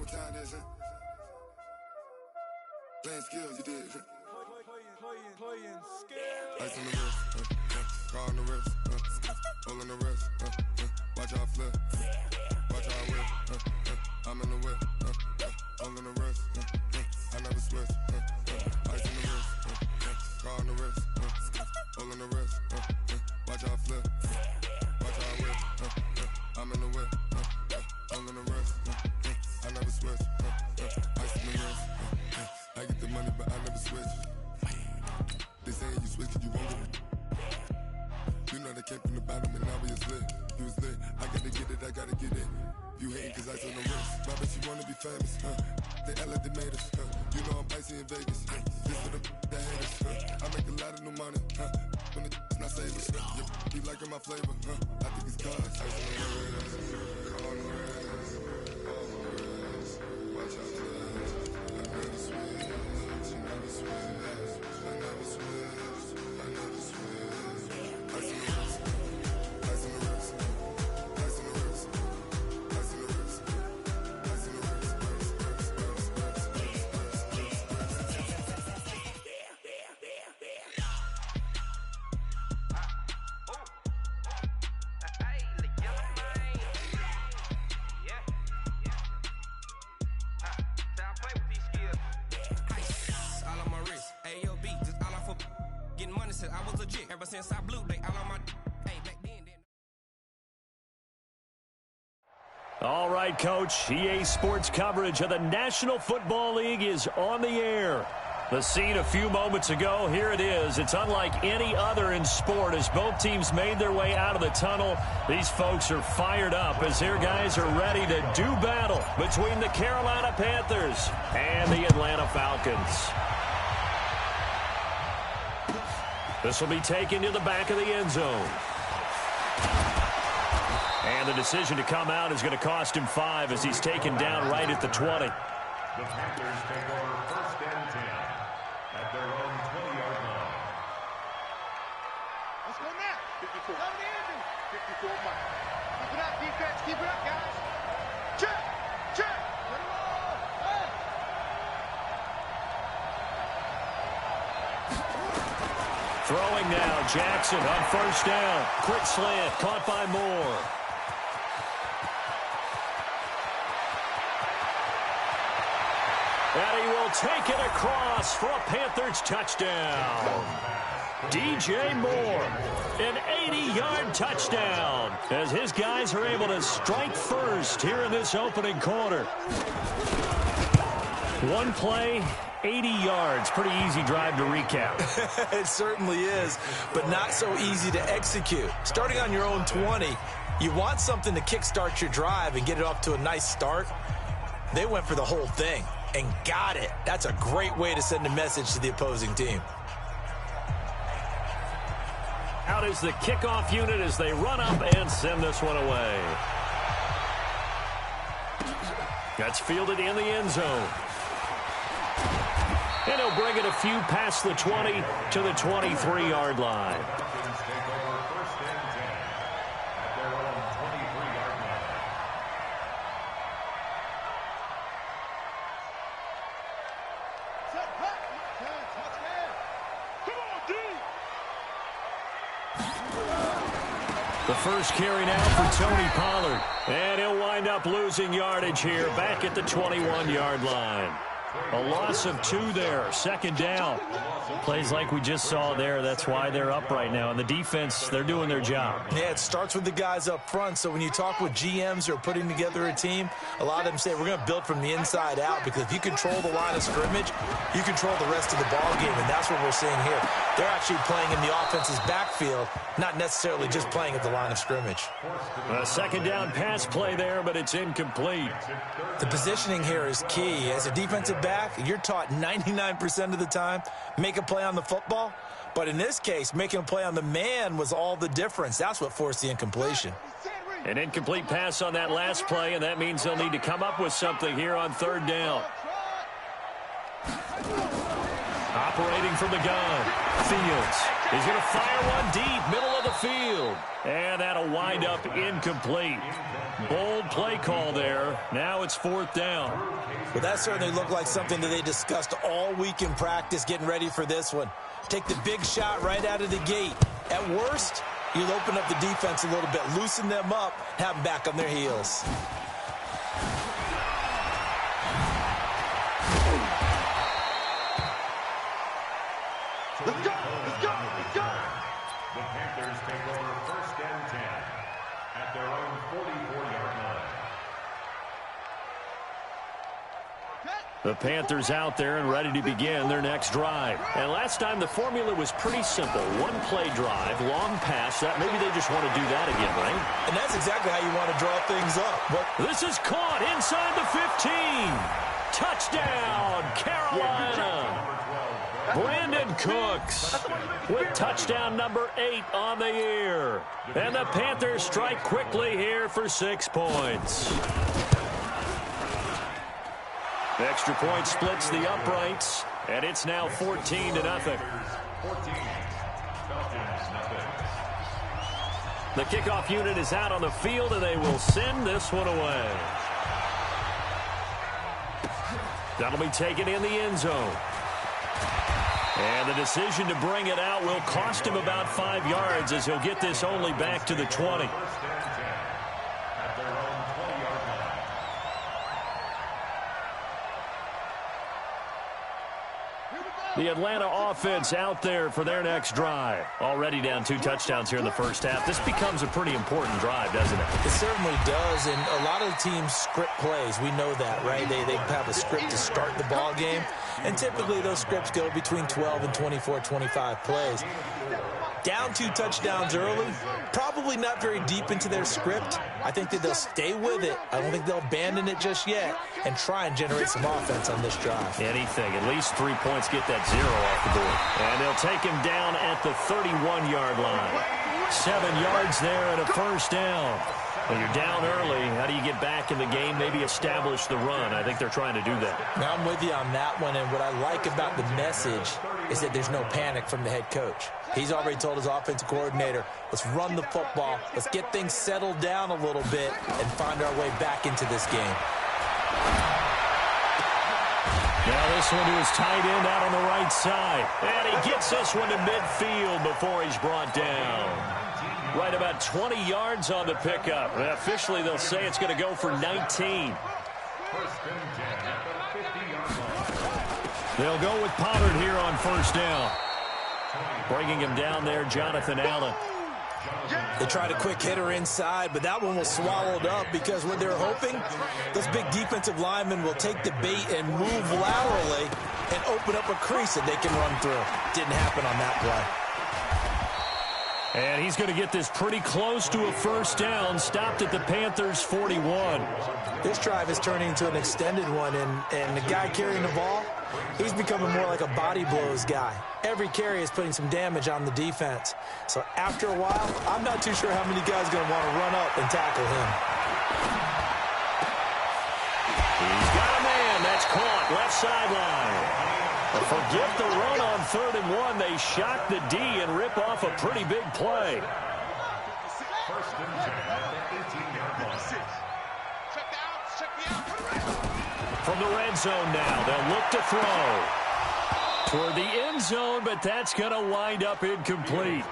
know what time it is, huh? Playing skills, you did. Playing skills. Ice on the wrist, car on the wrist, hole on the wrist, watch how I flip, watch how I whip, I'm in the whip, hole on the wrist, I never switch, ice on the wrist, car on the wrist, hole on the wrist, watch how I flip, watch how I whip, I'm in the whip, hole on the wrist, I never switch, ice on the wrist, I get the money but I never switch. They saying you switch cause you won't get it. You know they came from the bottom and now we is lit. You was lit, I gotta get it, I gotta get it. You hating cause ice on the wrist. My bitch, you wanna be famous, They act like they made us, You know I'm icy in Vegas, This for the that hate us, I make a lot of new money, When the not savers, Be liking my flavor, I think it's cause ice on the wrist, on the wrist, on the wrist. Watch out, I never switch, I never switch. I never switch, I never switch. Ice on the wrist, ice on the wrist, ice on the wrist, ice on the wrist, ice on the wrist, I was legit ever since I blew they all on my hey back then. All right, Coach. EA Sports coverage of the National Football League is on the air. The scene a few moments ago, here it is. It's unlike any other in sport as both teams made their way out of the tunnel. These folks are fired up as their guys are ready to do battle between the Carolina Panthers and the Atlanta Falcons. This will be taken to the back of the end zone. And the decision to come out is going to cost him 5 as he's taken down right at the 20. The Panthers take over 1st and 10 at their own 20-yard line. Let's go now. 54. Come to Andrew. 54 Mike. Keep it up, defense. Keep it up, guys. Check. Check. Let it roll. Hey. Throwing now, Jackson on 1st down. Quick slant, caught by Moore. And he will take it across for a Panthers touchdown. DJ Moore, an 80-yard touchdown as his guys are able to strike first here in this opening quarter. One play, 80 yards. Pretty easy drive to recap. It certainly is, but not so easy to execute. Starting on your own 20, you want something to kickstart your drive and get it off to a nice start. They went for the whole thing and got it. That's a great way to send a message to the opposing team. Out is the kickoff unit as they run up and send this one away. That's fielded in the end zone. And he'll bring it a few past the 20 to the 23-yard line. The first carry now for Tony Pollard. And he'll wind up losing yardage here back at the 21-yard line. A loss of 2 there, 2nd down. Plays like we just saw there, that's why they're up right now. And the defense, they're doing their job. Yeah, it starts with the guys up front. So when you talk with GMs who are putting together a team, a lot of them say we're going to build from the inside out, because if you control the line of scrimmage, you control the rest of the ball game, and that's what we're seeing here. They're actually playing in the offense's backfield, not necessarily just playing at the line of scrimmage. A 2nd down pass play there, but it's incomplete. The positioning here is key. As a defensive back, you're taught 99% of the time, make a play on the football. But in this case, making a play on the man was all the difference. That's what forced the incompletion. An incomplete pass on that last play, and that means they'll need to come up with something here on 3rd down. Operating from the gun, Fields. He's going to fire one deep, middle of the field. And that'll wind up incomplete. Bold play call there. Now it's 4th down. Well, that certainly looked like something that they discussed all week in practice, getting ready for this one. Take the big shot right out of the gate. At worst, you'll open up the defense a little bit, loosen them up, have them back on their heels. Let's go! Let's go! Let's go! The Panthers take over 1st and 10 at their own 44-yard line. The Panthers out there and ready to begin their next drive. And last time the formula was pretty simple. One play drive, long pass. That maybe they just want to do that again, right? And that's exactly how you want to draw things up. But this is caught inside the 15. Touchdown, Carolina. Brandon Cooks with touchdown number 8 on the year. And the Panthers strike quickly here for 6 points. The extra point splits the uprights, and it's now 14-0. The kickoff unit is out on the field, and they will send this one away. That'll be taken in the end zone. And the decision to bring it out will cost him about 5 yards as he'll get this only back to the 20. The Atlanta offense out there for their next drive. Already down 2 touchdowns here in the first half. This becomes a pretty important drive, doesn't it? It certainly does, and a lot of the teams script plays. We know that, right? They have a script to start the ball game, and typically those scripts go between 12 and 24, 25 plays. Down 2 touchdowns early, probably not very deep into their script. I think that they'll stay with it. I don't think they'll abandon it just yet and try and generate some offense on this drive. Anything, at least 3 points, get that 0 off the board. And they'll take him down at the 31-yard line. 7 yards there and a first down. When you're down early, how do you get back in the game, maybe establish the run? I think they're trying to do that. Now, I'm with you on that one, and what I like about the message is that there's no panic from the head coach. He's already told his offensive coordinator, let's run the football, let's get things settled down a little bit and find our way back into this game. Now this one to his tight end out on the right side. And he gets this one to midfield before he's brought down. Right about 20 yards on the pickup. And officially, they'll say it's going to go for 19. They'll go with Pollard here on first down. Bringing him down there, Jonathan Allen. They tried a quick hitter inside, but that one was swallowed up because what they're hoping, those big defensive linemen will take the bait and move laterally and open up a crease that they can run through. Didn't happen on that play. And he's going to get this pretty close to a first down, stopped at the Panthers' 41. This drive is turning into an extended one, and the guy carrying the ball, he's becoming more like a body blows guy. Every carry is putting some damage on the defense. So after a while, I'm not too sure how many guys are going to want to run up and tackle him. He's got a man. That's caught. Left sideline. Forget the run on 3rd and 1. They shock the D and rip off a pretty big play. First and 10 at the 18-yard line. From the red zone now, they'll look to throw. Toward the end zone, but that's going to wind up incomplete.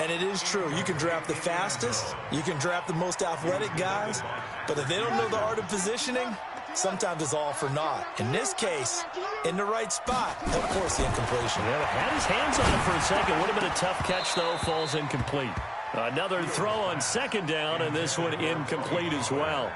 And it is true. You can draft the fastest. You can draft the most athletic guys. But if they don't know the art of positioning, sometimes it's all for naught. In this case, in the right spot, of course the incompletion. Yeah, had his hands on it for a second. Would have been a tough catch, though. Falls incomplete. Another throw on 2nd down, and this one incomplete as well.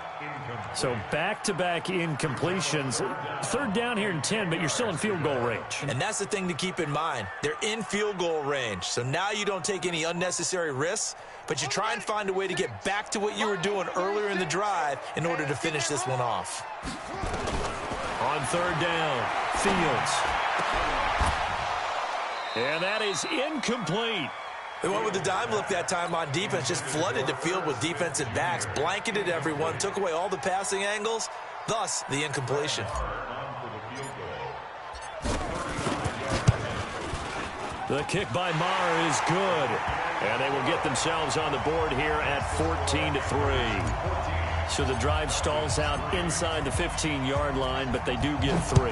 So back-to-back incompletions. 3rd down here in 10, but you're still in field goal range. And that's the thing to keep in mind. They're in field goal range. So now you don't take any unnecessary risks, but you try and find a way to get back to what you were doing earlier in the drive in order to finish this one off. On 3rd down, Fields. And that is incomplete. They went with the dime look that time on defense, just flooded the field with defensive backs, blanketed everyone, took away all the passing angles, thus the incompletion. The kick by Maher is good. And they will get themselves on the board here at 14-3. So the drive stalls out inside the 15-yard line, but they do get 3.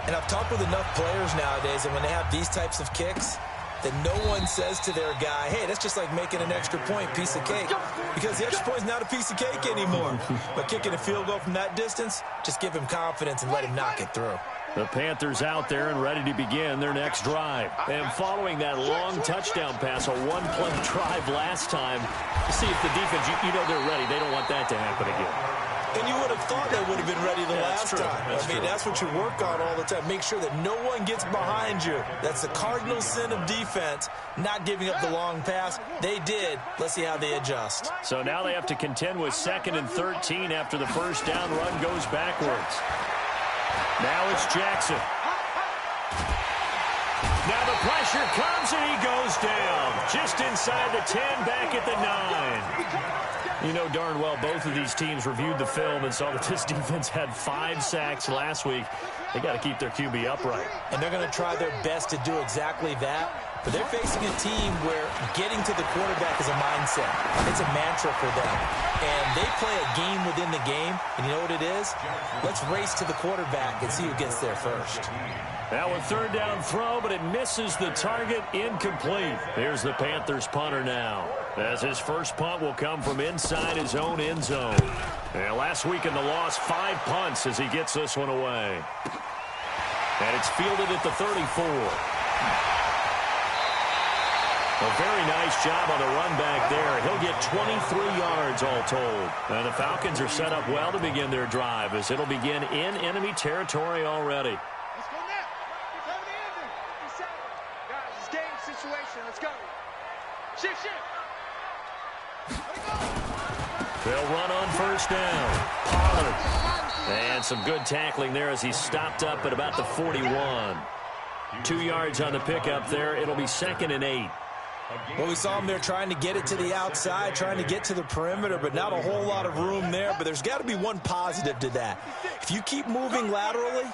And I've talked with enough players nowadays, and when they have these types of kicks, that no one says to their guy, hey, that's just like making an extra point, piece of cake. Because the extra point is not a piece of cake anymore. But kicking a field goal from that distance, just give him confidence and let him knock it through. The Panthers out there and ready to begin their next drive. And following that long touchdown pass, a one-play drive last time, you see if the defense, you know they're ready. They don't want that to happen again. And you would have thought they would have been ready the last time. That's what you work on all the time. Make sure that no one gets behind you. That's the cardinal sin of defense, not giving up the long pass. They did. Let's see how they adjust. So now they have to contend with 2nd and 13 after the first down run goes backwards. Now it's Jackson. Now the pressure comes and he goes down. Just inside the 10, back at the 9. You know darn well both of these teams reviewed the film and saw that this defense had 5 sacks last week. They got to keep their QB upright. And they're going to try their best to do exactly that. But they're facing a team where getting to the quarterback is a mindset. It's a mantra for them. And they play a game within the game. And you know what it is? Let's race to the quarterback and see who gets there first. Now a 3rd down throw, but it misses the target, incomplete. Here's the Panthers punter now, as his first punt will come from inside his own end zone. And last week in the loss, 5 punts as he gets this one away. And it's fielded at the 34. A very nice job on the run back there. He'll get 23 yards all told. And the Falcons are set up well to begin their drive, as it'll begin in enemy territory already. They'll run on first down. Pollard. And some good tackling there as he's stopped up at about the 41. 2 yards on the pickup there. It'll be 2nd and 8. Well, we saw him there trying to get it to the outside, trying to get to the perimeter, but not a whole lot of room there. But there's got to be one positive to that. If you keep moving laterally,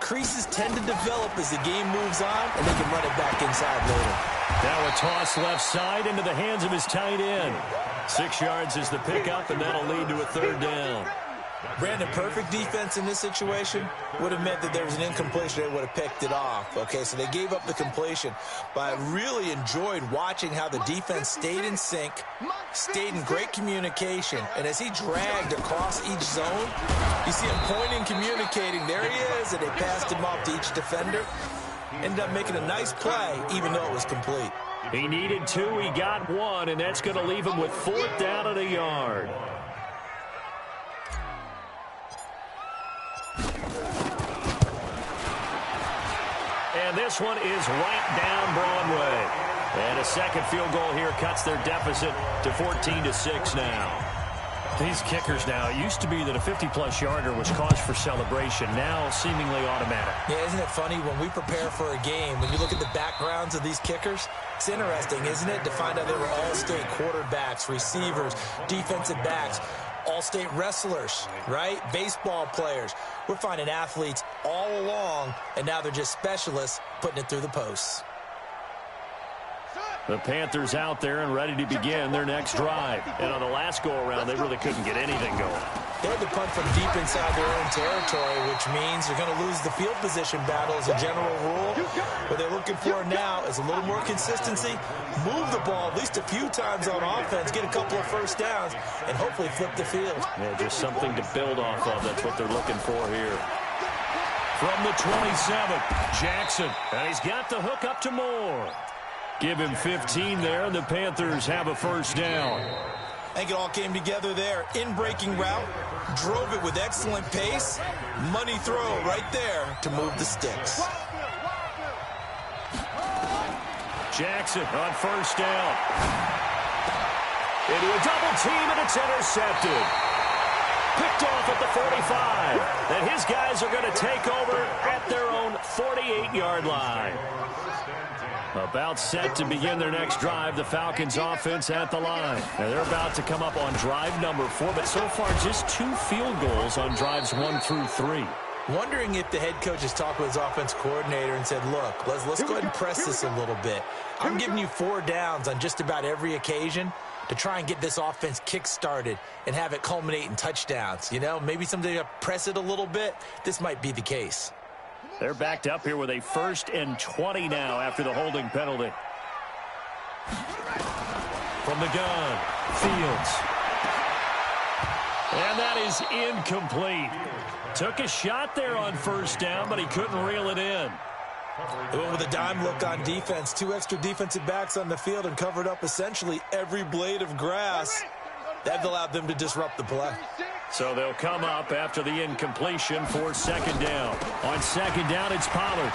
creases tend to develop as the game moves on, and they can run it back inside later. Now a toss left side into the hands of his tight end. 6 yards is the pickup, and that'll lead to a 3rd down. Brandon, perfect defense in this situation would have meant that there was an incompletion. They would have picked it off. Okay, so they gave up the completion. But I really enjoyed watching how the defense stayed in sync, stayed in great communication. And as he dragged across each zone, you see him pointing, communicating. There he is, and they passed him off to each defender. Ended up making a nice play, even though it was complete. He needed 2. He got 1, and that's going to leave him with 4th down and a yard. And this one is right down Broadway. And a second field goal here cuts their deficit to 14-6 now. These kickers now, it used to be that a 50-plus yarder was cause for celebration. Now seemingly automatic. Yeah, isn't it funny when we prepare for a game, when you look at the backgrounds of these kickers, it's interesting, isn't it, to find out they were all-state quarterbacks, receivers, defensive backs, all-state wrestlers, right? Baseball players. We're finding athletes all along, and now they're just specialists putting it through the posts. The Panthers out there and ready to begin their next drive. And on the last go-around, they really couldn't get anything going. They had to punt from deep inside their own territory, which means they're going to lose the field position battle as a general rule. What they're looking for now is a little more consistency, move the ball at least a few times on offense, get a couple of first downs, and hopefully flip the field. Yeah, just something to build off of. That's what they're looking for here. From the 27, Jackson. And he's got the hook up to Moore. Give him 15 there, and the Panthers have a first down. I think it all came together there. In-breaking route, drove it with excellent pace. Money throw right there to move the sticks. Jackson on first down. Into a double team, and it's intercepted. Picked off at the 45. And his guys are going to take over at their own 48-yard line. About set to begin their next drive, the Falcons offense at the line. Now they're about to come up on drive number 4, but so far just 2 field goals on drives 1 through 3. Wondering if the head coach has talked with his offense coordinator and said, look, let's go ahead and press this a little bit. I'm giving you 4 downs on just about every occasion to try and get this offense kick-started and have it culminate in touchdowns. You know, maybe someday to press it a little bit. This might be the case. They're backed up here with a 1st and 20 now after the holding penalty. From the gun, Fields. And that is incomplete. Took a shot there on 1st down, but he couldn't reel it in. They went with a dime look on defense. 2 extra defensive backs on the field and covered up essentially every blade of grass. That allowed them to disrupt the play. So they'll come up after the incompletion for 2nd down. On 2nd down, it's Pollard.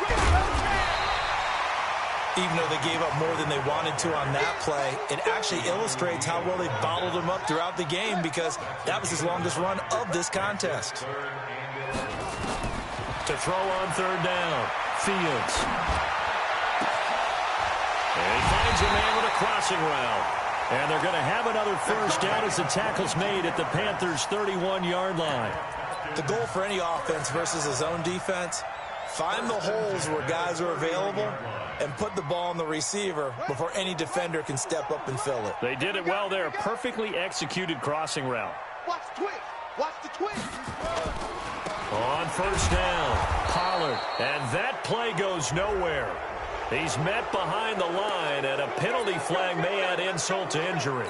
Even though they gave up more than they wanted to on that play, it actually illustrates how well they bottled him up throughout the game because that was his longest run of this contest. To throw on 3rd down, Fields. And he finds a man with a crossing route. And they're going to have another 1st down as the tackle's made at the Panthers' 31-yard line. The goal for any offense versus a zone defense, find the holes where guys are available and put the ball on the receiver before any defender can step up and fill it. They did it well there. Perfectly executed crossing route. Watch the twist. Watch the twist. On 1st down, Pollard. And that play goes nowhere. He's met behind the line, and a penalty flag may add insult to injury.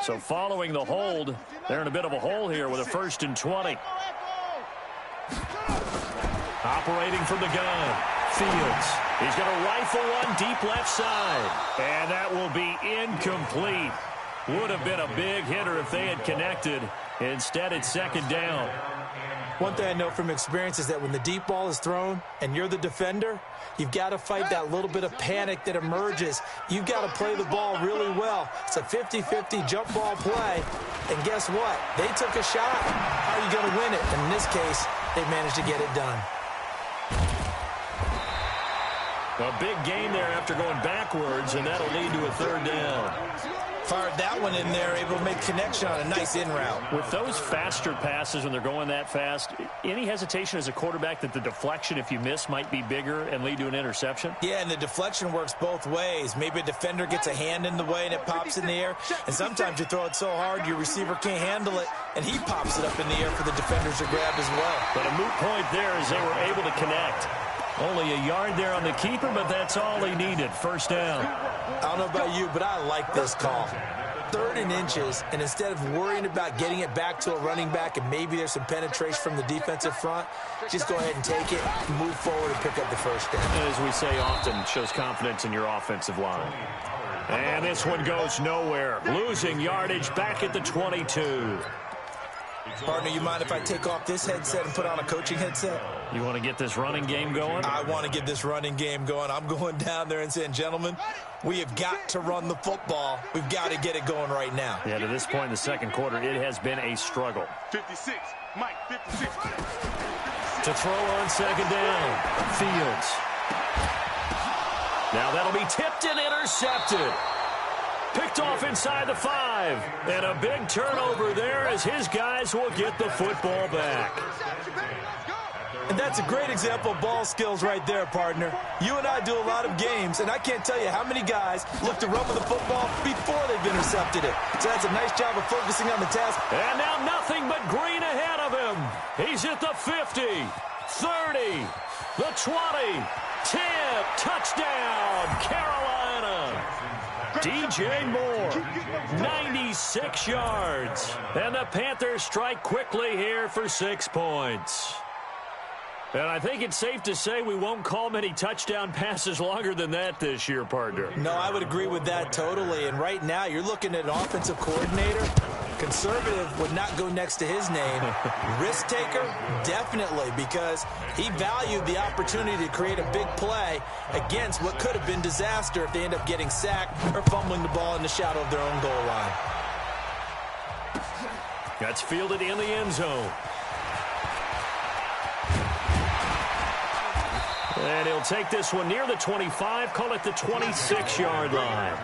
So following the hold, they're in a bit of a hole here with a 1st and 20. Operating from the gun, Fields. He's going to rifle one deep left side. And that will be incomplete. Would have been a big hitter if they had connected. Instead, it's 2nd down. One thing I know from experience is that when the deep ball is thrown and you're the defender, you've got to fight that little bit of panic that emerges. You've got to play the ball really well. It's a 50-50 jump ball play. And guess what? They took a shot. How are you going to win it? And in this case, they managed to get it done. A big gain there after going backwards, and that'll lead to a 3rd down. Fired that one in there, able to make connection on a nice in route. With those faster passes when they're going that fast, any hesitation as a quarterback that the deflection, if you miss, might be bigger and lead to an interception? Yeah, and the deflection works both ways. Maybe a defender gets a hand in the way and it pops in the air, and sometimes you throw it so hard your receiver can't handle it, and he pops it up in the air for the defenders to grab as well. But a moot point there as they were able to connect. Only a yard there on the keeper, but that's all he needed. 1st down. I don't know about you, but I like this call. 3rd and inches, and instead of worrying about getting it back to a running back and maybe there's some penetration from the defensive front, just go ahead and take it, move forward, and pick up the 1st down. And as we say often, shows confidence in your offensive line. And this one goes nowhere. Losing yardage back at the 22. Partner, you mind if I take off this headset and put on a coaching headset? You want to get this running game going? I want to get this running game going. I'm going down there and saying, gentlemen, we have got to run the football. We've got to get it going right now. Yeah, to this point in the 2nd quarter, it has been a struggle. 56. Mike, 56. To throw on 2nd down, Fields. Now that'll be tipped and intercepted. Picked off inside the 5. And a big turnover there as his guys will get the football back. And that's a great example of ball skills right there, partner. You and I do a lot of games, and I can't tell you how many guys look to run with the football before they've intercepted it. So that's a nice job of focusing on the task. And now nothing but green ahead of him. He's at the 50, 30, the 20, 10, touchdown, Carolina. DJ Moore, 96 yards. And the Panthers strike quickly here for 6 points. And I think it's safe to say we won't call many touchdown passes longer than that this year, partner. No, I would agree with that totally. And right now, you're looking at an offensive coordinator. Conservative would not go next to his name. Risk taker, definitely, because he valued the opportunity to create a big play against what could have been disaster if they end up getting sacked or fumbling the ball in the shadow of their own goal line. That's fielded in the end zone. And he'll take this one near the 25, call it the 26-yard line.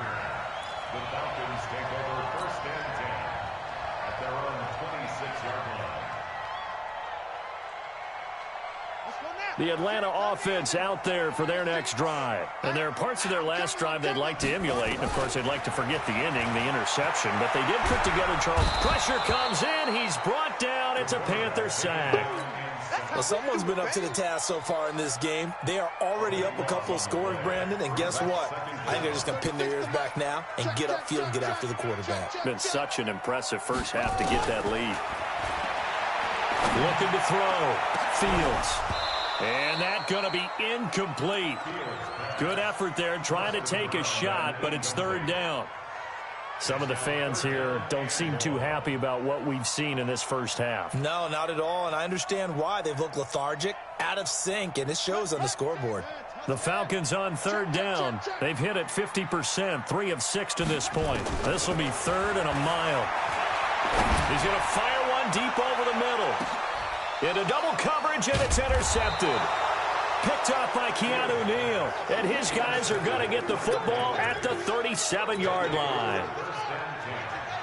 The Falcons take over 1st and 10 at their own 26-yard line. The Atlanta offense out there for their next drive. And there are parts of their last drive they'd like to emulate. And, of course, they'd like to forget the ending, the interception. But they did put together, Charles. Pressure comes in. He's brought down. It's a Panther sack. Well, someone's been up to the task so far in this game. They are already up a couple of scores, Brandon. And guess what? I think they're just going to pin their ears back now and get upfield and get after the quarterback. Been such an impressive first half to get that lead. Looking to throw. Fields. And that's going to be incomplete. Good effort there, trying to take a shot, but it's 3rd down. Some of the fans here don't seem too happy about what we've seen in this first half. No, not at all, and I understand why. They've looked lethargic, out of sync, and it shows on the scoreboard. The Falcons on 3rd down. They've hit it 50%, 3 of 6 to this point. This will be 3rd and a mile. He's going to fire one deep over the middle. Into double coverage, and it's intercepted. Picked up by Keanu Neal. And his guys are going to get the football at the 37-yard line.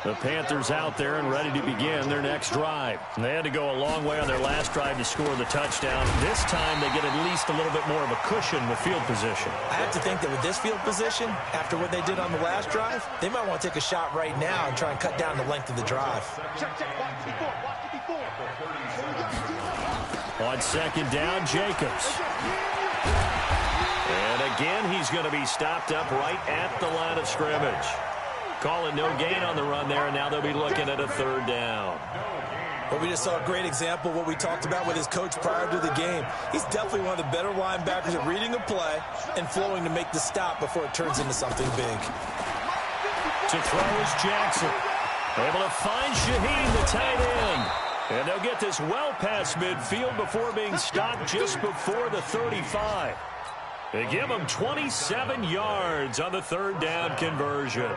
The Panthers out there and ready to begin their next drive. They had to go a long way on their last drive to score the touchdown. This time they get at least a little bit more of a cushion with field position. I have to think that with this field position, after what they did on the last drive, they might want to take a shot right now and try and cut down the length of the drive. On 2nd down, Jacobs. And again, he's going to be stopped up right at the line of scrimmage. Calling no gain on the run there, and now they'll be looking at a 3rd down. Well, we just saw a great example of what we talked about with his coach prior to the game. He's definitely one of the better linebackers at reading a play and flowing to make the stop before it turns into something big. To throw is Jackson. Able to find Shaheen, the tight end. And they'll get this well past midfield before being stopped just before the 35. They give him 27 yards on the 3rd down conversion.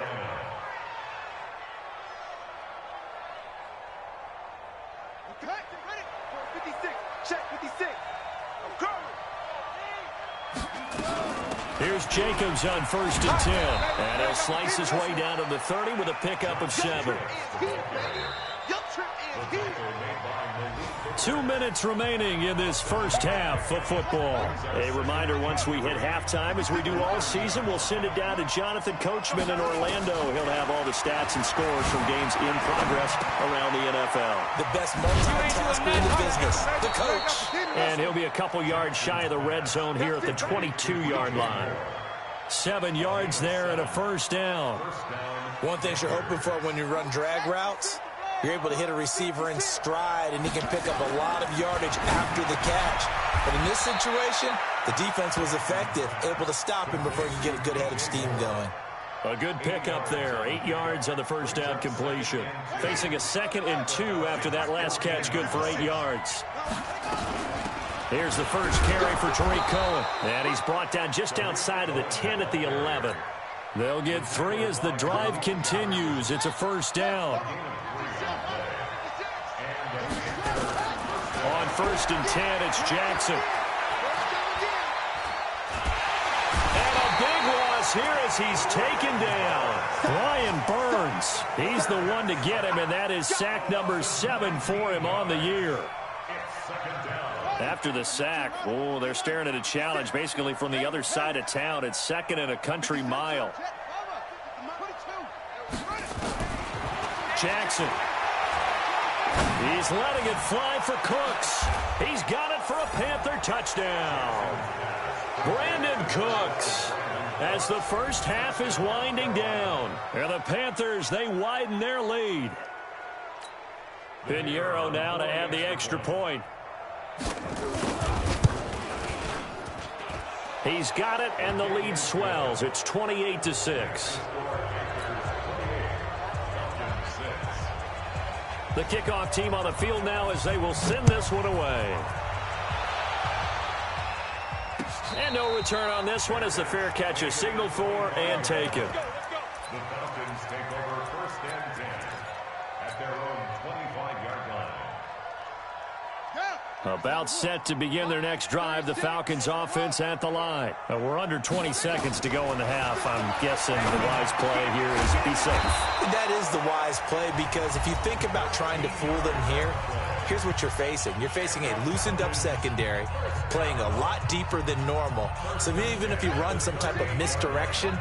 Here's Jacobs on 1st and 10. And he'll slice his way down to the 30 with a pickup of 7. 2 minutes remaining in this first half of football. A reminder, once we hit halftime, as we do all season, we'll send it down to Jonathan Coachman in Orlando. He'll have all the stats and scores from games in progress around the NFL. The best multitasker in the business, the coach. And he'll be a couple yards shy of the red zone here at the 22-yard line. 7 yards there and a 1st down. One thing you're hoping for when you run drag routes, you're able to hit a receiver in stride, and he can pick up a lot of yardage after the catch. But in this situation, the defense was effective, able to stop him before he could get a good head of steam going. A good pickup there, 8 yards on the 1st down completion. Facing a 2nd and 2 after that last catch, good for 8 yards. Here's the first carry for Tariq Cohen. And he's brought down just outside of the 10 at the 11. They'll get 3 as the drive continues. It's a 1st down. On 1st and 10, it's Jackson. And a big loss here as he's taken down. Ryan Burns, he's the one to get him, and that is sack number 7 for him on the year. After the sack, oh, they're staring at a challenge basically from the other side of town. It's 2nd and a country mile. Jackson. He's letting it fly for Cooks. He's got it for a Panther touchdown. Brandon Cooks, as the first half is winding down. And the Panthers, they widen their lead. Pinheiro now to add the extra point. He's got it, and the lead swells. It's 28-6. The kickoff team on the field now as they will send this one away. And no return on this one as the fair catch is signaled for and taken. The Falcons take over 1st and 10 at their own 25-yard line. About set to begin their next drive, the Falcons offense at the line. We're under 20 seconds to go in the half. I'm guessing the wise play here is be safe. That is the wise play, because if you think about trying to fool them here, here's what you're facing. You're facing a loosened up secondary, playing a lot deeper than normal. So even if you run some type of misdirection,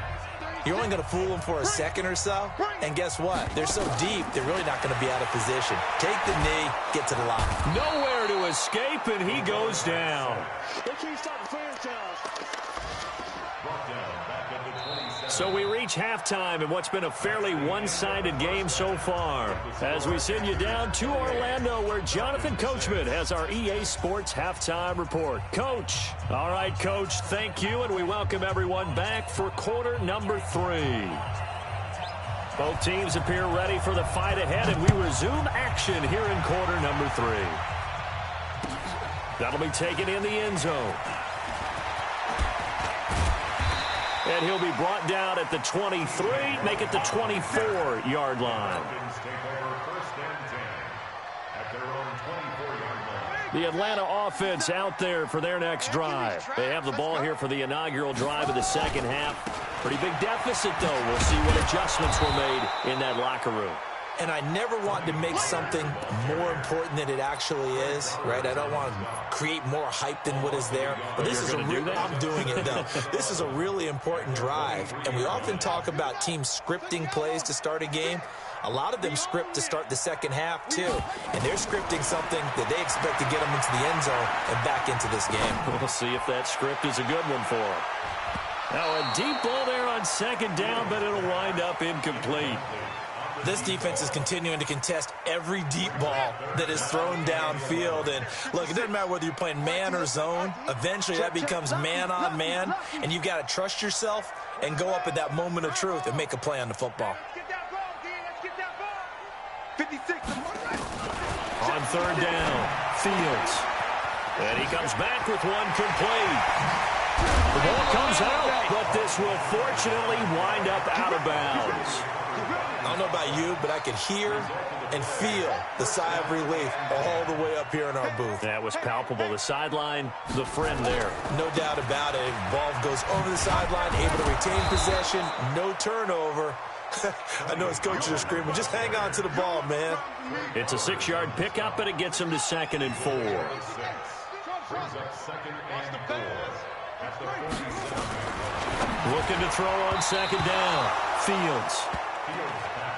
you're only going to fool them for a second or so. And guess what? They're so deep, they're really not going to be out of position. Take the knee, get to the line. Nowhere to escape, and he goes down. So we reach halftime in what's been a fairly one-sided game so far, as we send you down to Orlando, where Jonathan Coachman has our EA Sports Halftime Report. Coach. All right, Coach, thank you, and we welcome everyone back for quarter number 3. Both teams appear ready for the fight ahead, and we resume action here in quarter number 3. That'll be taken in the end zone. And he'll be brought down at the 23, make it the 24-yard line. The Atlanta offense out there for their next drive. They have the ball here for the inaugural drive of the second half. Pretty big deficit, though. We'll see what adjustments were made in that locker room. And I never want to make something more important than it actually is, right? I don't want to create more hype than what is there. But this is I'm doing it, though. This is a really important drive. And we often talk about teams scripting plays to start a game. A lot of them script to start the second half, too. And they're scripting something that they expect to get them into the end zone and back into this game. We'll see if that script is a good one for them. Now, a deep ball there on second down, but it'll wind up incomplete. This defense is continuing to contest every deep ball that is thrown downfield. And, look, it doesn't matter whether you're playing man or zone. Eventually, that becomes man on man, and you've got to trust yourself and go up at that moment of truth and make a play on the football. On third down, Fields. And he comes back with one complete. The ball comes out, but this will fortunately wind up out of bounds. I don't know about you, but I could hear and feel the sigh of relief all the way up here in our booth. That was palpable. The sideline, the friend there. No doubt about it. Ball goes over the sideline, able to retain possession, no turnover. I know his coaches are screaming, just hang on to the ball, man. It's a 6-yard pickup, and it gets him to 2nd and 4. Looking to throw on second down. Fields.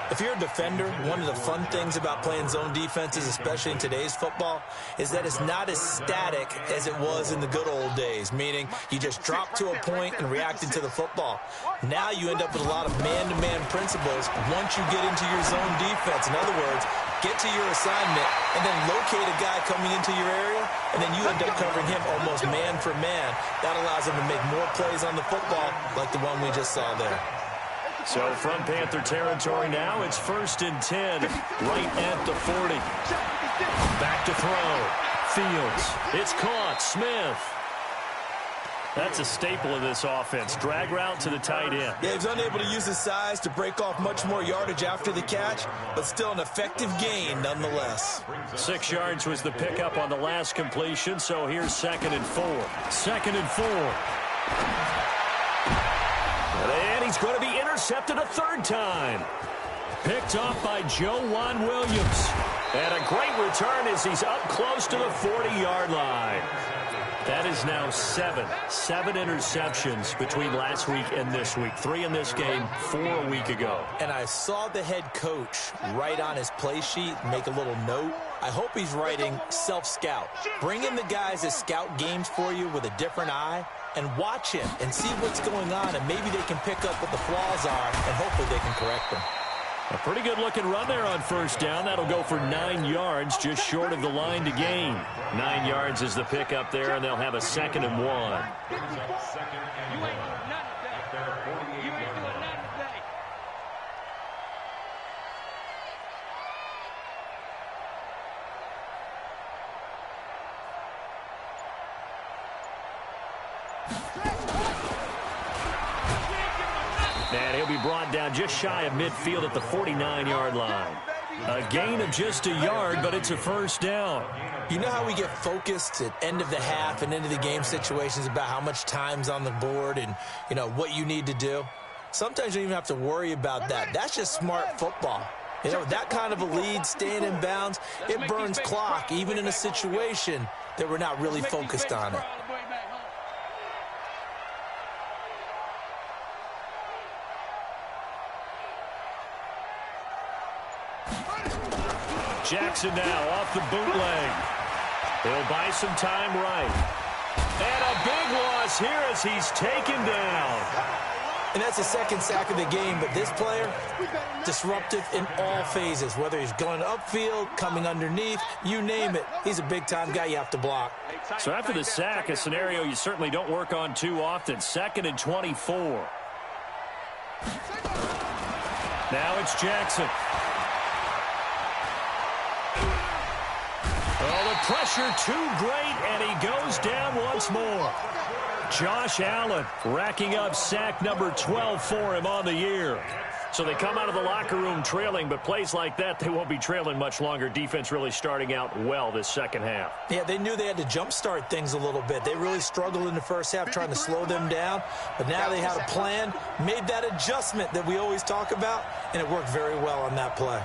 If you're a defender, one of the fun things about playing zone defenses, especially in today's football, is that it's not as static as it was in the good old days, meaning you just drop to a point and react into the football. Now you end up with a lot of man-to-man principles once you get into your zone defense. In other words, get to your assignment and then locate a guy coming into your area, and then you end up covering him almost man for man. That allows him to make more plays on the football like the one we just saw there. So from Panther territory now, it's 1st and 10, right at the 40. Back to throw. Fields. It's caught. Smith. That's a staple of this offense. Drag route to the tight end. Yeah, he's unable to use his size to break off much more yardage after the catch, but still an effective gain nonetheless. 6 yards was the pickup on the last completion, so here's 2nd and 4. 2nd and 4. And he's going to be intercepted a 3rd time. Picked off by Joejuan Williams. And a great return as he's up close to the 40-yard line. That is now 7 interceptions between last week and this week. 3 in this game, 4 a week ago. And I saw the head coach write on his play sheet, make a little note. I hope he's writing self-scout. Bring in the guys that scout games for you with a different eye and watch him and see what's going on, and maybe they can pick up what the flaws are, and hopefully they can correct them. A pretty good-looking run there on 1st down. That'll go for 9 yards, just short of the line to gain. 9 yards is the pickup there, and they'll have a 2nd and 1. And he'll be brought down just shy of midfield at the 49-yard line. A gain of just a yard, but it's a first down. You know how we get focused at end of the half and into the game situations about how much time's on the board and, you know, what you need to do? Sometimes you don't even have to worry about that. That's just smart football. You know, that kind of a lead, staying in bounds, it burns clock, even in a situation that we're not really focused on it. Jackson now off the bootleg. He'll buy some time right. And a big loss here as he's taken down. And that's the second sack of the game, but this player, disruptive in all phases, whether he's going upfield, coming underneath, you name it. He's a big-time guy you have to block. So after the sack, a scenario you certainly don't work on too often. 2nd and 24. Now it's Jackson. Oh, the pressure too great, and he goes down once more. Josh Allen racking up sack number 12 for him on the year. So they come out of the locker room trailing, but plays like that, they won't be trailing much longer. Defense really starting out well this second half. Yeah, they knew they had to jumpstart things a little bit. They really struggled in the first half trying to slow them down, but now they had a plan, made that adjustment that we always talk about, and it worked very well on that play.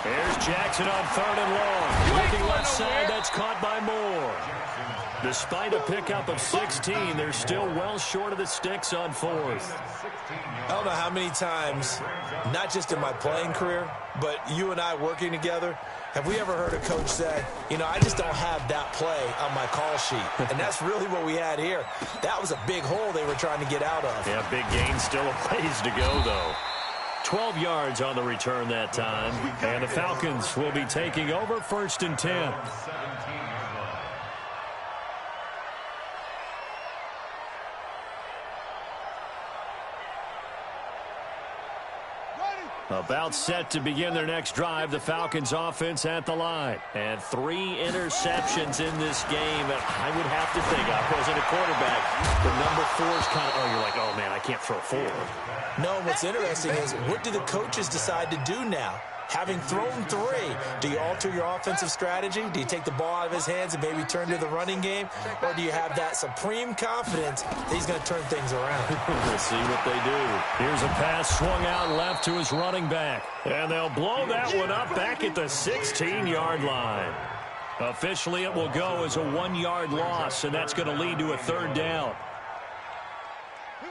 There's Jackson on 3rd and long. Looking left side, that's caught by Moore. Despite a pickup of 16, they're still well short of the sticks on 4th. I don't know how many times, not just in my playing career, but you and I working together, have we ever heard a coach say, you know, I just don't have that play on my call sheet. And that's really what we had here. That was a big hole they were trying to get out of. Yeah, big gain, still a ways to go, though. 12 yards on the return that time. And the Falcons will be taking over 1st and 10. About set to begin their next drive, the Falcons offense at the line. And 3 interceptions in this game. I would have to think, if I wasn't a quarterback, the number 4 is kind of, oh, you're like, oh, man, I can't throw 4. No, what's interesting is, what do the coaches decide to do now? Having thrown 3, do you alter your offensive strategy? Do you take the ball out of his hands and maybe turn to the running game? Or do you have that supreme confidence that he's going to turn things around? We'll see what they do. Here's a pass swung out left to his running back. And they'll blow that one up back at the 16-yard line. Officially, it will go as a 1-yard loss, and that's going to lead to a 3rd down.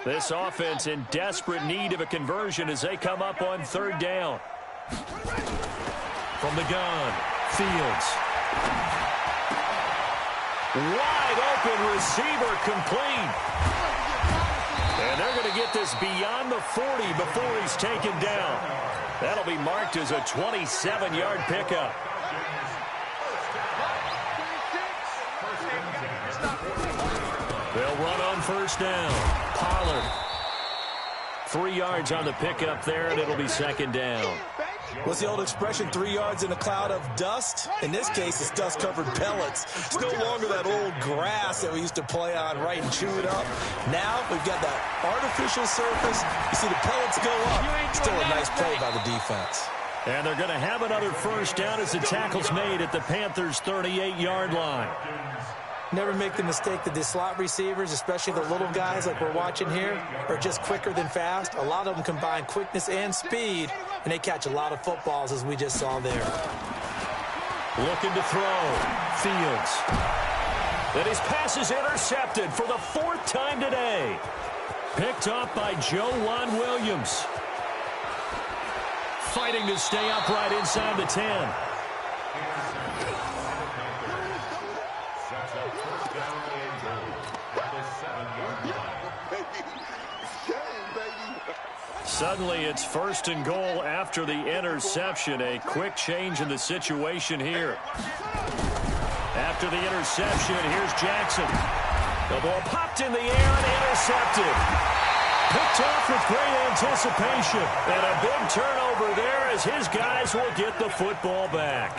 This offense in desperate need of a conversion as they come up on 3rd down. From the gun, Fields. Wide open receiver complete. And they're going to get this beyond the 40 before he's taken down. That'll be marked as a 27-yard pickup. They'll run on 1st down. Pollard. 3 yards on the pickup there, and it'll be 2nd down. What's the old expression, 3 yards in a cloud of dust? In this case, it's dust-covered pellets. It's no longer that old grass that we used to play on, right, and chew it up. Now we've got that artificial surface. You see the pellets go up. Still a nice play by the defense. And they're going to have another 1st down as the tackle's made at the Panthers' 38-yard line. Never make the mistake that the slot receivers, especially the little guys like we're watching here, are just quicker than fast. A lot of them combine quickness and speed, and they catch a lot of footballs, as we just saw there. Looking to throw. Fields. And his pass is intercepted for the 4th time today. Picked up by Joejuan Williams. Fighting to stay upright inside the 10. Suddenly, it's 1st and goal after the interception. A quick change in the situation here. After the interception, here's Jackson. The ball popped in the air and intercepted. Picked off with great anticipation. And a big turnover there as his guys will get the football back.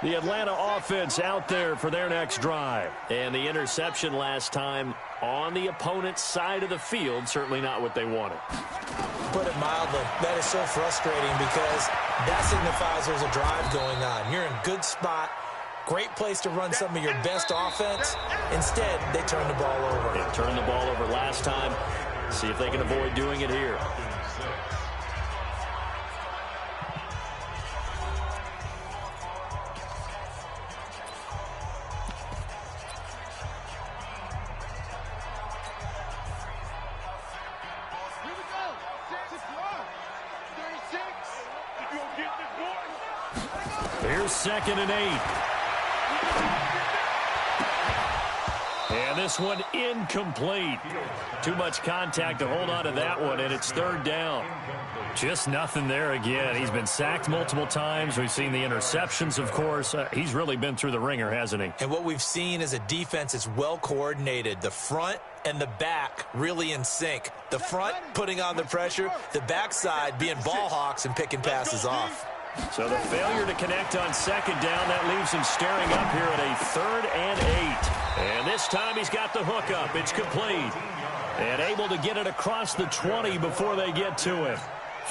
The Atlanta offense out there for their next drive. And the interception last time on the opponent's side of the field, certainly not what they wanted. Put it mildly, that is so frustrating because that signifies there's a drive going on. You're in a good spot, great place to run some of your best offense. Instead, they turn the ball over. They turned the ball over last time. See if they can avoid doing it here. Here's 2nd and 8. And this one incomplete. Too much contact to hold on to that one, and it's 3rd down. Just nothing there again. He's been sacked multiple times. We've seen the interceptions, of course. He's really been through the ringer, hasn't he? And what we've seen is a defense that's well coordinated. The front and the back really in sync. The front putting on the pressure, the backside being ball hawks and picking passes off. So the failure to connect on 2nd down, that leaves him staring up here at a 3rd and 8. And this time he's got the hook up. It's complete. And able to get it across the 20 before they get to him.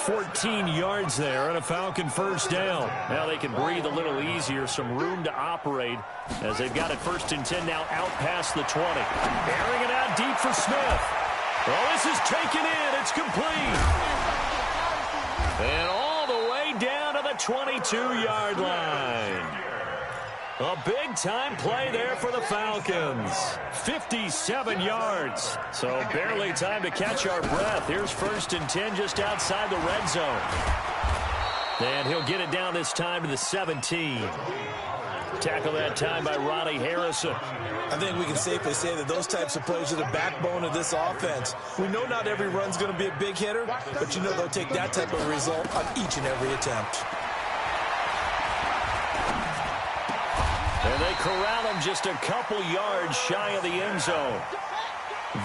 14 yards there and a Falcon 1st down. Now they can breathe a little easier, some room to operate as they've got it 1st and 10 now out past the 20. Airing it out deep for Smith. Well, this is taken in. It's complete. And all the way down to the 22-yard line. A big-time play there for the Falcons. 57 yards. So barely time to catch our breath. Here's 1st and 10 just outside the red zone. And he'll get it down this time to the 17. Tackle that time by Ronnie Harrison. I think we can safely say that those types of plays are the backbone of this offense. We know not every run's going to be a big hitter, but you know they'll take that type of result on each and every attempt. And they corral him just a couple yards shy of the end zone.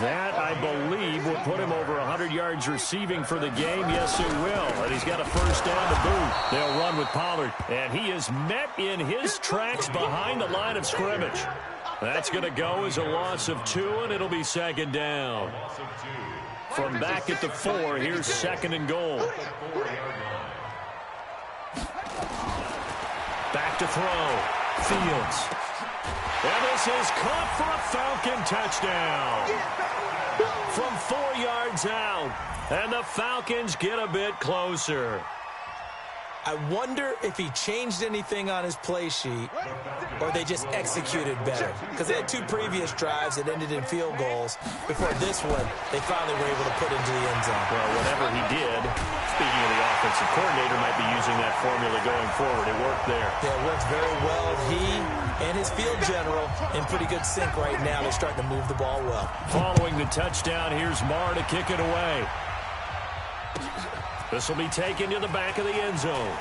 That, I believe, will put him over 100 yards receiving for the game. Yes, it will. And he's got a 1st down to boot. They'll run with Pollard. And he is met in his tracks behind the line of scrimmage. That's going to go as a loss of 2, and it'll be 2nd down. From back at the 4, here's 2nd and goal. Back to throw. Fields. And this is caught for a Falcon touchdown. From 4 yards out. And the Falcons get a bit closer. I wonder if he changed anything on his play sheet or they just executed better. Because they had 2 previous drives that ended in field goals. Before this one, they finally were able to put into the end zone. Well, whatever he did, speaking of the offensive coordinator, might be using that formula going forward. It worked there. Yeah, it worked very well. He and his field general in pretty good sync right now. They're starting to move the ball well. Following the touchdown, here's Marr to kick it away. This will be taken to the back of the end zone.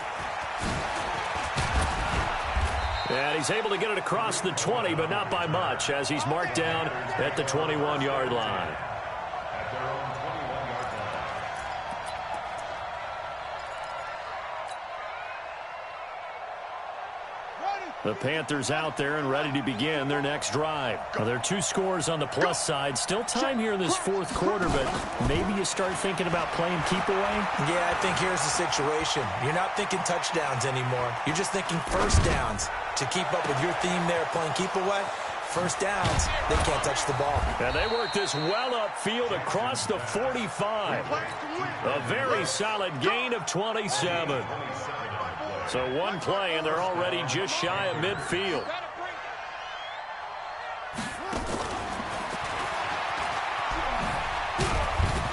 And he's able to get it across the 20, but not by much, as he's marked down at the 21-yard line. The Panthers out there and ready to begin their next drive. Well, there are 2 scores on the plus side. Still time here in this 4th quarter, but maybe you start thinking about playing keep away? Yeah, I think here's the situation. You're not thinking touchdowns anymore. You're just thinking 1st downs. To keep up with your theme there, playing keep away, 1st downs, they can't touch the ball. And they work this well upfield across the 45. A very solid gain of 27. So 1 play, and they're already just shy of midfield.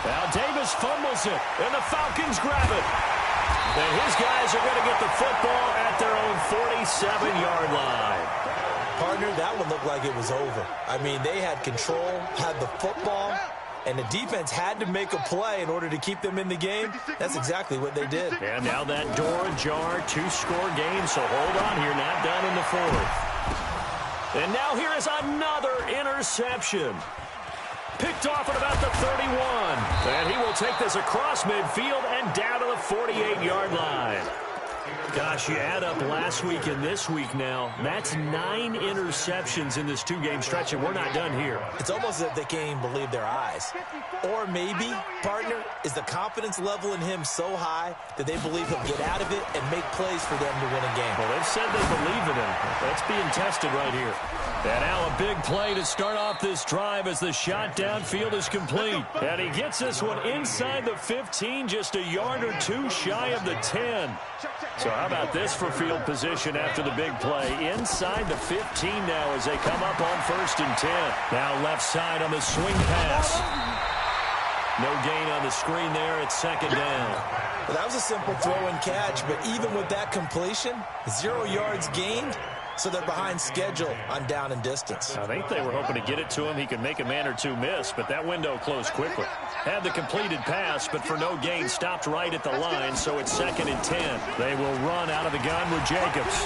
Now Davis fumbles it, and the Falcons grab it. And his guys are going to get the football at their own 47-yard line. Partner, that one looked like it was over. I mean, they had control, had the football, and the defense had to make a play in order to keep them in the game. That's exactly what they did. And now that door ajar, 2-score game, so hold on here, not done in the 4th. And now here is another interception. Picked off at about the 31. And he will take this across midfield and down to the 48-yard line. Gosh, you add up last week and this week now. That's 9 interceptions in this 2-game stretch, and we're not done here. It's almost as if they can't even believe their eyes. Or maybe, partner, is the confidence level in him so high that they believe he'll get out of it and make plays for them to win a game. Well, they've said they believe in him. That's being tested right here. And now a big play to start off this drive as the shot downfield is complete. And he gets this one inside the 15, just a yard or two shy of the 10. So how about this for field position after the big play? Inside the 15 now as they come up on 1st and 10. Now left side on the swing pass. No gain on the screen there at 2nd down. Well, that was a simple throw and catch, but even with that completion, 0 yards gained. So they're behind schedule on down and distance. I think they were hoping to get it to him. He could make a man or two miss, but that window closed quickly. Had the completed pass, but for no gain, stopped right at the line, so it's 2nd and 10. They will run out of the gun with Jacobs.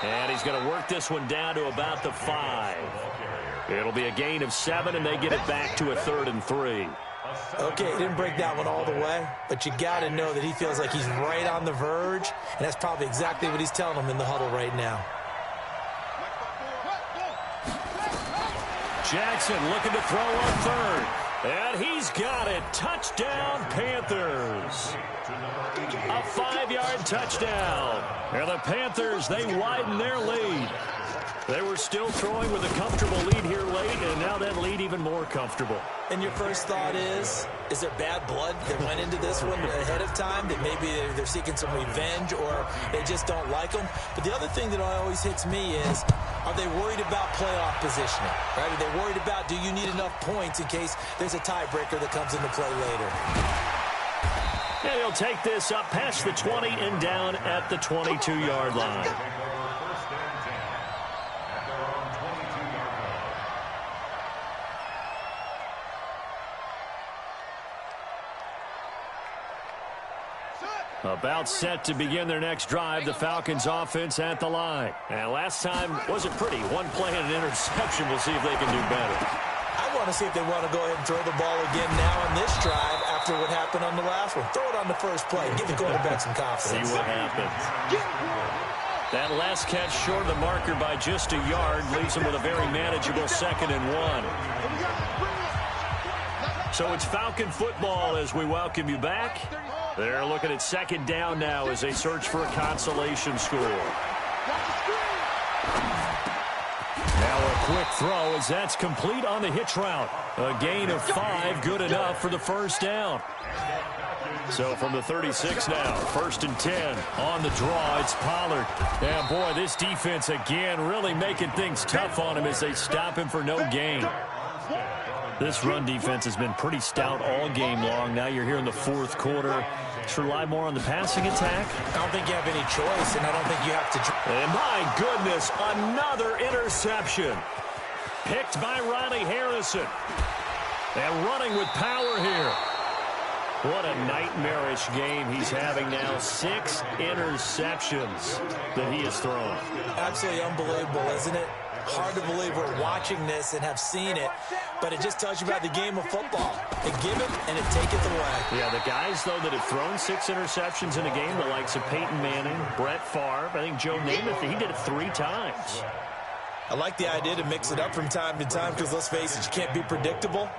And he's going to work this one down to about the 5. It'll be a gain of 7, and they get it back to a 3rd and 3. Okay, he didn't break that one all the way, but you got to know that he feels like he's right on the verge, and that's probably exactly what he's telling them in the huddle right now. Jackson looking to throw on 3rd, and he's got it. Touchdown, Panthers. A 5-yard touchdown. And the Panthers, they widen their lead. They were still throwing with a comfortable lead here late, and now that lead even more comfortable. And your first thought is there bad blood that went into this one ahead of time, that maybe they're seeking some revenge or they just don't like them? But the other thing that always hits me is, are they worried about playoff positioning? Right? Are they worried about, do you need enough points in case there's a tiebreaker that comes into play later? And he'll take this up past the 20 and down at the 22-yard line. About set to begin their next drive, the Falcons offense at the line. And last time wasn't pretty. One play and an interception. We'll see if they can do better. I want to see if they want to go ahead and throw the ball again now on this drive after what happened on the last one. Throw it on the first play. Give the quarterback some confidence. See what happens. That last catch short of the marker by just a yard leaves them with a very manageable 2nd and 1. So it's Falcon football as we welcome you back. They're looking at 2nd down now as they search for a consolation score. Now a quick throw as that's complete on the hitch route. A gain of 5, good enough for the 1st down. So from the 36 now, 1st and 10. On the draw, it's Pollard. And boy, this defense again really making things tough on him as they stop him for no gain. This run defense has been pretty stout all game long. Now you're here in the 4th quarter. Just rely more on the passing attack. I don't think you have any choice, and I don't think you have to. And my goodness, another interception. Picked by Riley Harrison. And running with power here. What a nightmarish game he's having now. 6 interceptions that he has thrown. Absolutely unbelievable, isn't it? Hard to believe we're watching this and have seen it, but it just tells you about the game of football. They give it and it taketh away. Yeah, the guys, though, that have thrown 6 interceptions in a game, the likes of Peyton Manning, Brett Favre, I think Joe Namath, he did it 3 times. I like the idea to mix it up from time to time because, let's face it, you can't be predictable.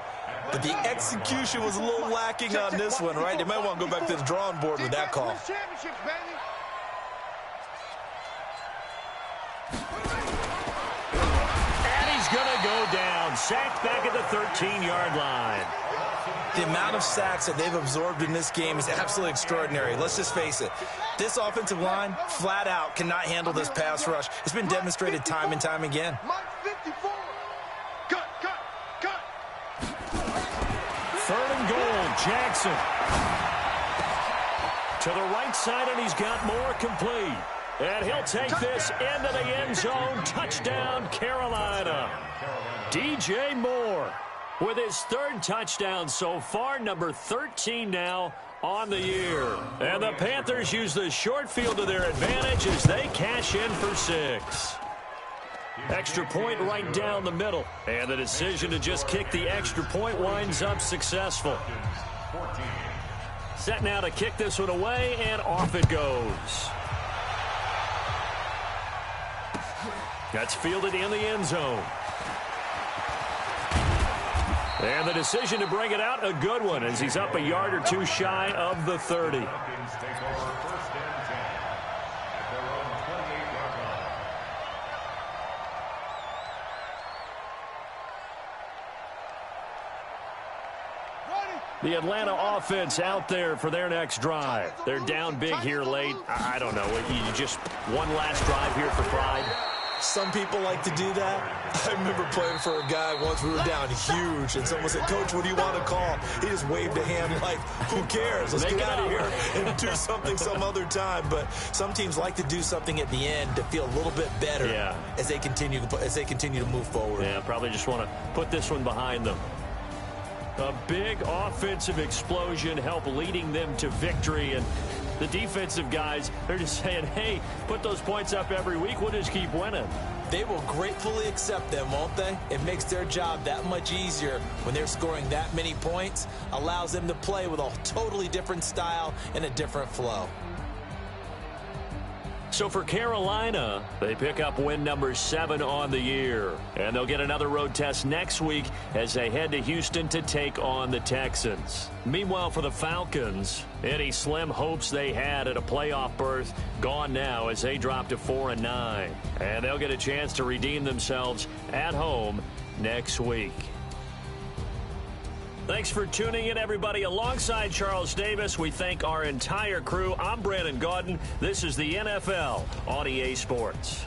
But the execution was a little lacking on this one, right? They might want to go back to the drawing board with that call. Going to go down. Sacked back at the 13-yard line. The amount of sacks that they've absorbed in this game is absolutely extraordinary. Let's just face it. This offensive line, flat out, cannot handle this pass rush. It's been demonstrated time and time again. Cut. 3rd and goal, Jackson. To the right side, and he's got more complete. And he'll take this into the end zone. Touchdown, Carolina. DJ Moore with his 3rd touchdown so far, number 13 now on the year. And the Panthers use the short field to their advantage as they cash in for 6. Extra point right down the middle. And the decision to just kick the extra point winds up successful. Set now to kick this one away, and off it goes. That's fielded in the end zone. And the decision to bring it out, a good one, as he's up a yard or two shy of the 30. Falcons take over first and 10 at their own 28-yard line. The Atlanta offense out there for their next drive. They're down big here late. I don't know. You just one last drive here for pride. Some people like to do that. I remember playing for a guy once. We were down huge, and someone said, "Coach, what do you want to call?" He just waved a hand like, "Who cares? Let's get out of here and do something some other time." But some teams like to do something at the end to feel a little bit better as they continue to move forward. Yeah, probably just want to put this one behind them. A big offensive explosion helped leading them to victory, and the defensive guys, they're just saying, hey, put those points up every week. We'll just keep winning. They will gratefully accept them, won't they? It makes their job that much easier when they're scoring that many points. Allows them to play with a totally different style and a different flow. So for Carolina, they pick up win number 7 on the year. And they'll get another road test next week as they head to Houston to take on the Texans. Meanwhile, for the Falcons, any slim hopes they had at a playoff berth gone now as they drop to 4-9. And they'll get a chance to redeem themselves at home next week. Thanks for tuning in, everybody. Alongside Charles Davis, we thank our entire crew. I'm Brandon Gaudin. This is the NFL on EA Sports.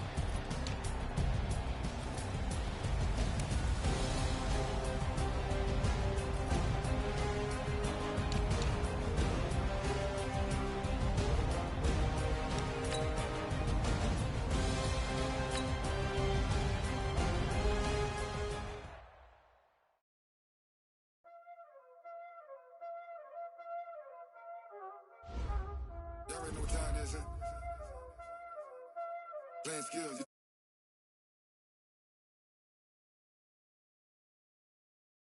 Y'all already know what time it is, huh? Playing skills.